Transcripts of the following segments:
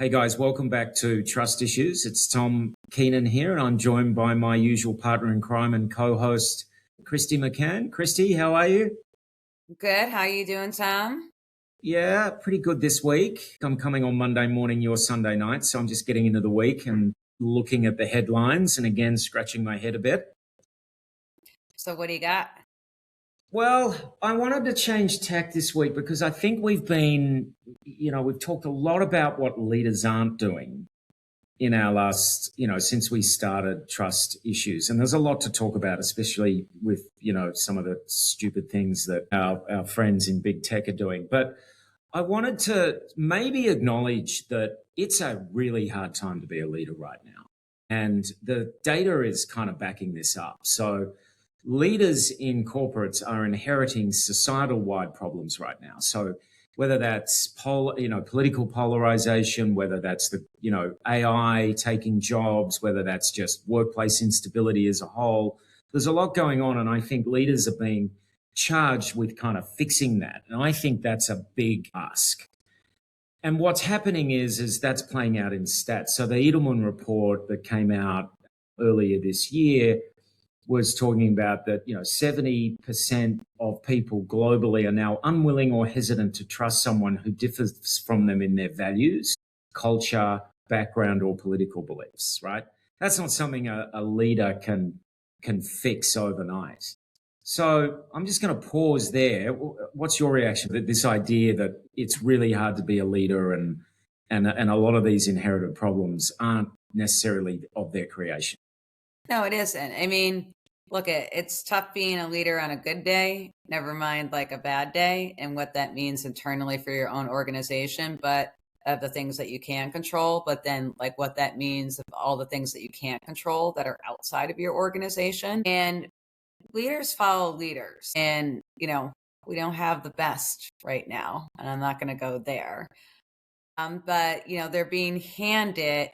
Hey guys, welcome back to Trust Issues. It's Tom Keenan here, and I'm joined by my usual partner in crime and co-host, Kristy McCann. Kristy, how are you? Good. How you doing, Tom? Yeah, pretty good this week. I'm coming on Monday morning, your Sunday night, so I'm just getting into the week and looking at the headlines and again scratching my head a bit. So what do you got? Well, I wanted to change tack this week because I think we've talked a lot about what leaders aren't doing in our last, since we started Trust Issues. And there's a lot to talk about, especially with, some of the stupid things that our friends in big tech are doing. But I wanted to maybe acknowledge that it's a really hard time to be a leader right now. And the data is kind of backing this up. So leaders in corporates are inheriting societal wide problems right now. So whether that's political polarization, whether that's the AI taking jobs, whether that's just workplace instability as a whole, there's a lot going on, and I think leaders are being charged with kind of fixing that, and I think that's a big ask. And what's happening is that's playing out in stats. So the Edelman report that came out earlier this year was talking about that 70% of people globally are now unwilling or hesitant to trust someone who differs from them in their values, culture, background, or political beliefs, right? That's not something a leader can fix overnight. So I'm just going to pause there. What's your reaction to this idea that it's really hard to be a leader and a lot of these inherited problems aren't necessarily of their creation? No, it isn't. I mean, look, it's tough being a leader on a good day, never mind like a bad day and what that means internally for your own organization, but of the things that you can control, but then like what that means of all the things that you can't control that are outside of your organization. And leaders follow leaders. And, we don't have the best right now, and I'm not going to go there. But, they're being handed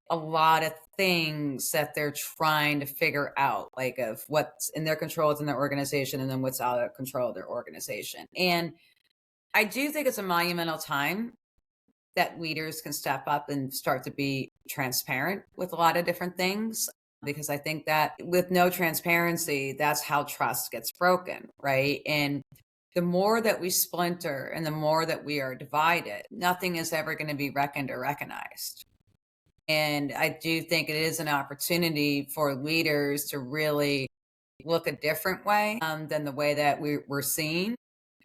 a lot of things that they're trying to figure out, like of what's in their control within their organization and then what's out of control of their organization. And I do think it's a monumental time that leaders can step up and start to be transparent with a lot of different things. Because I think that with no transparency, that's how trust gets broken, right? And the more that we splinter and the more that we are divided, nothing is ever going to be reckoned or recognized. And I do think it is an opportunity for leaders to really look a different way than the way that we're seen,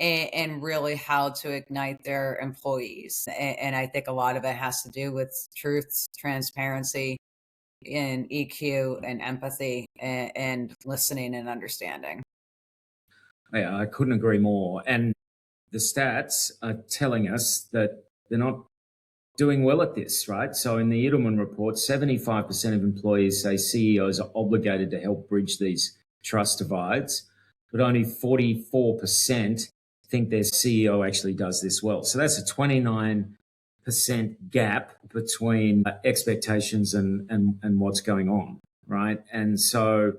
and really how to ignite their employees. And I think a lot of it has to do with truth, transparency, and EQ and empathy and listening and understanding. Yeah, I couldn't agree more. And the stats are telling us that they're not doing well at this, right? So in the Edelman report, 75% of employees say CEOs are obligated to help bridge these trust divides, but only 44% think their CEO actually does this well. So that's a 29% gap between expectations and what's going on, right? And so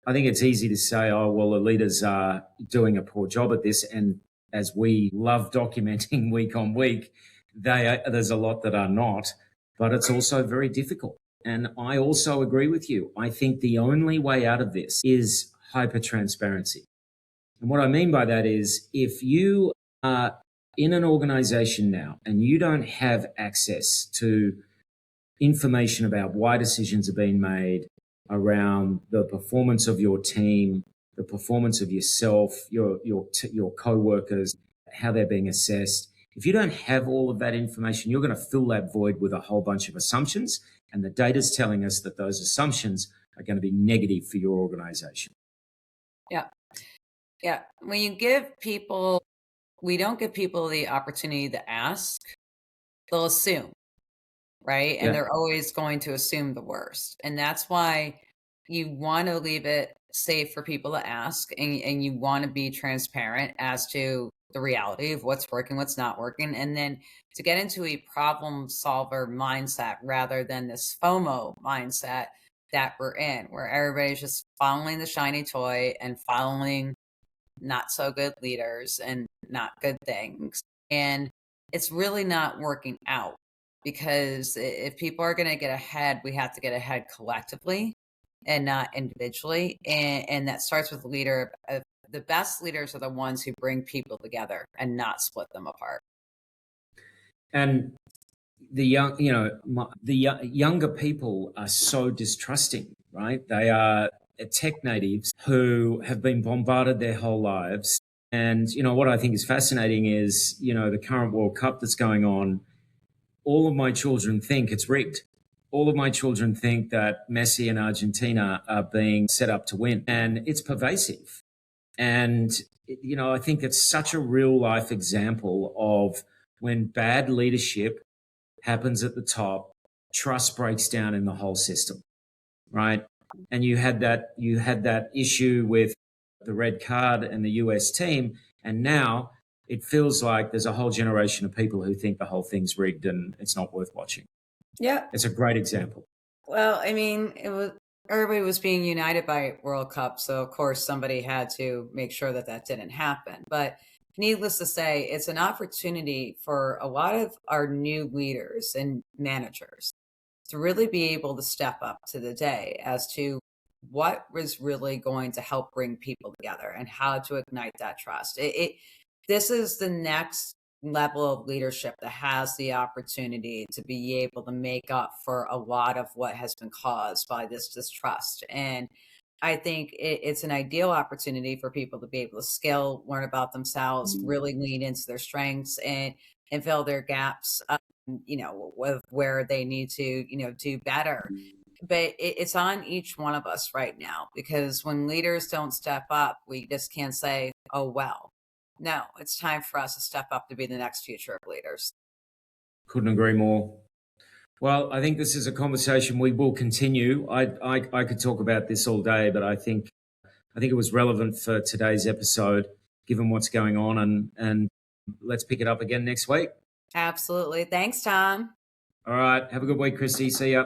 I think it's easy to say, oh, well, the leaders are doing a poor job at this. And as we love documenting week on week, there's a lot that are not, but it's also very difficult. And I also agree with you. I think the only way out of this is hyper transparency. And what I mean by that is if you are in an organization now and you don't have access to information about why decisions are being made around the performance of your team, the performance of yourself, your co-workers, how they're being assessed. If you don't have all of that information, you're going to fill that void with a whole bunch of assumptions. And the data's telling us that those assumptions are going to be negative for your organization. Yeah. Yeah. When we don't give people the opportunity to ask, they'll assume, right? And they're always going to assume the worst. And that's why you want to leave it safe for people to ask, and you want to be transparent as to the reality of what's working, what's not working, and then to get into a problem solver mindset rather than this FOMO mindset that we're in, where everybody's just following the shiny toy and following not so good leaders and not good things. And it's really not working out because if people are going to get ahead, we have to get ahead collectively and not individually. And that starts with the leader. The best leaders are the ones who bring people together and not split them apart. And the young, younger people are so distrusting, right? They are tech natives who have been bombarded their whole lives. And, what I think is fascinating is, the current World Cup that's going on, all of my children think it's rigged. All of my children think that Messi and Argentina are being set up to win, and it's pervasive. And, I think it's such a real life example of when bad leadership happens at the top, trust breaks down in the whole system, right? And you had that issue with the red card and the US team, and now it feels like there's a whole generation of people who think the whole thing's rigged and it's not worth watching. Yeah. It's a great example. Well, I mean, everybody was being united by World Cup, so of course somebody had to make sure that didn't happen. But needless to say, it's an opportunity for a lot of our new leaders and managers to really be able to step up to the day as to what was really going to help bring people together and how to ignite that trust. This is the next level of leadership that has the opportunity to be able to make up for a lot of what has been caused by this distrust. And I think it's an ideal opportunity for people to be able to scale, learn about themselves, really lean into their strengths and fill their gaps, with where they need to, do better. But it's on each one of us right now, because when leaders don't step up, we just can't say, oh, well. No, it's time for us to step up to be the next future of leaders. Couldn't agree more. Well, I think this is a conversation we will continue. I could talk about this all day, but I think it was relevant for today's episode, given what's going on, and let's pick it up again next week. Absolutely. Thanks, Tom. All right. Have a good week, Kristy. See ya.